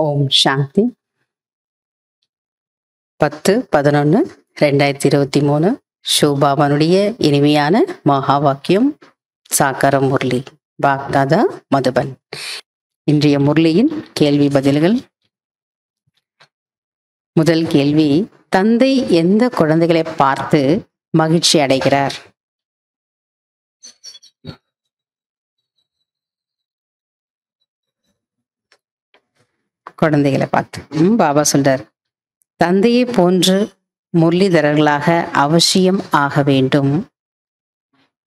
ஓம் சாந்தி. 10/11/2023 ஷோபாவனுடைய இனிமையான மகா வாக்கியம் சாக்காரம் முரளி பாக்தாதா மதுபன். இன்றைய முரளியின் கேள்வி பதில்கள். முதல் கேள்வி, தந்தை எந்த குழந்தைகளை பார்த்து மகிழ்ச்சி அடைகிறார்? குழந்தைகளை பார்த்து பாபா சொல்றார், தந்தையை போன்று முரளிதரர்களாக அவசியம் ஆக வேண்டும்.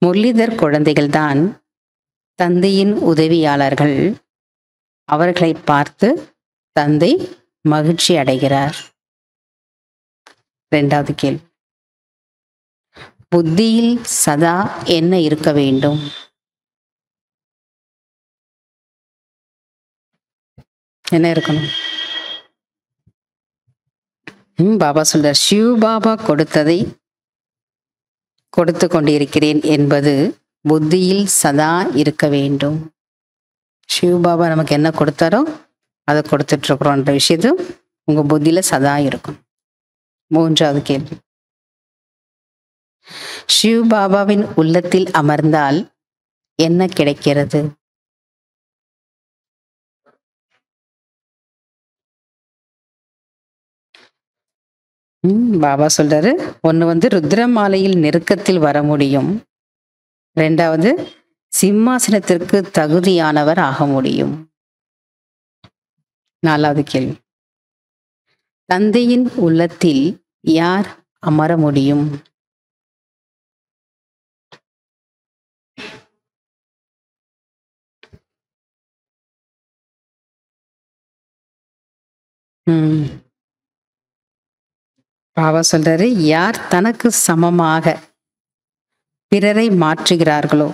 முரளிதர் குழந்தைகள்தான் தந்தையின் உதவியாளர்கள். அவர்களை பார்த்து தந்தை மகிழ்ச்சி அடைகிறார். இரண்டாவது கேள்வி, புத்தியில் சதா என்ன இருக்க வேண்டும்? என்ன இருக்கணும்? பாபா சொல்றார், சிவ பாபா கொடுத்ததை கொடுத்து கொண்டிருக்கிறேன் என்பது புத்தியில் சதா இருக்க வேண்டும். சிவ பாபா நமக்கு என்ன கொடுத்தாரோ அதை கொடுத்துட்டு இருக்கிறோன்ற விஷயத்தும் உங்க புத்தியில சதா இருக்கும். மூன்றாவது கேள்வி, சிவ பாபாவின் உள்ளத்தில் அமர்ந்தால் என்ன கிடைக்கிறது? பாபா சொல்றாரு, ஒண்ணு ருத்ரமாலையில் நெருக்கத்தில் வர முடியும். ரெண்டாவது, சிம்மாசனத்திற்கு தகுதியானவர் ஆக முடியும். நாலாவது கேள்வி, தந்தையின் உள்ளத்தில் யார் அமர முடியும்? பாபா சொல்றாரு, யார் தனக்கு சமமாக பிறரை மாற்றுகிறார்களோ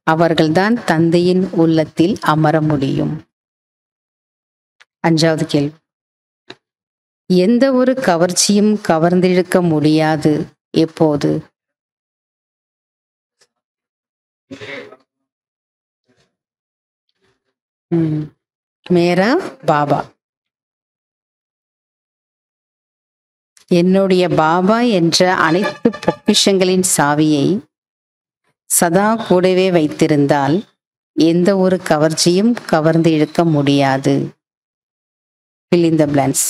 அவர்கள்தான் தந்தையின் உள்ளத்தில் அமர முடியும். அஞ்சாவது கேள்வி, எந்த ஒரு கவர்ச்சியும் கவர்ந்திழுக்க முடியாது. எப்போது? மேரா பாபா, என்னுடைய பாபா என்ற அனைத்து பொக்கிஷங்களின் சாவியை சதா கூடவே வைத்திருந்தால் எந்த ஒரு கவர்ச்சியும் கவர்ந்து இழுக்க முடியாது. fill in the blanks.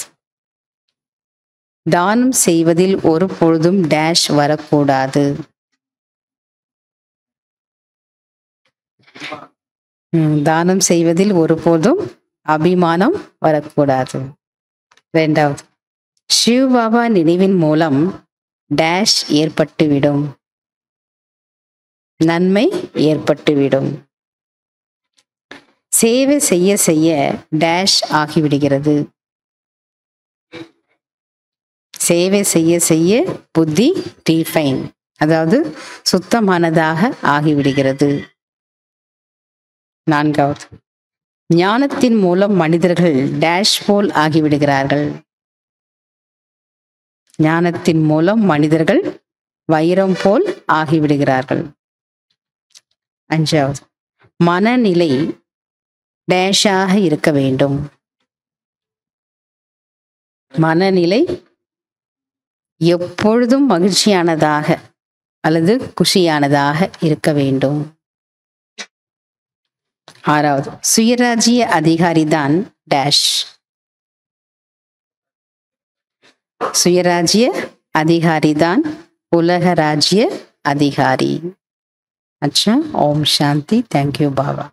தானம் செய்வதில் ஒரு பொழுதும் டேஷ் வரக்கூடாது. தானம் செய்வதில் ஒருபோதும் அபிமானம் வரக்கூடாது. இரண்டாவது, சிவ பாபா நினைவின் மூலம் டேஷ் ஏற்பட்டுவிடும், நன்மை ஏற்பட்டுவிடும். சேவை செய்ய செய்ய டேஷ் ஆகிவிடுகிறது. சேவை செய்ய செய்ய புத்தி ரீஃபைன், அதாவது சுத்தமானதாக ஆகிவிடுகிறது. நான்காவது, ஞானத்தின் மூலம் மனிதர்கள் டேஷ் போல் ஆகிவிடுகிறார்கள். ஞானத்தின் மூலம் மனிதர்கள் வைரம் போல் ஆகிவிடுகிறார்கள். அஞ்சாவது, மனநிலை டேஷாக இருக்க வேண்டும். மனநிலை எப்பொழுதும் மகிழ்ச்சியானதாக அல்லது குஷியானதாக இருக்க வேண்டும். ஆறாவது, சுயராஜ்ய அதிகாரிதான் டேஷ். சுயராஜ்ய அதிகாரிதான் உலக ராஜ்ய அதிகாரி. அச்சா. ஓம் சாந்தி. தேங்க்யூ பாபா.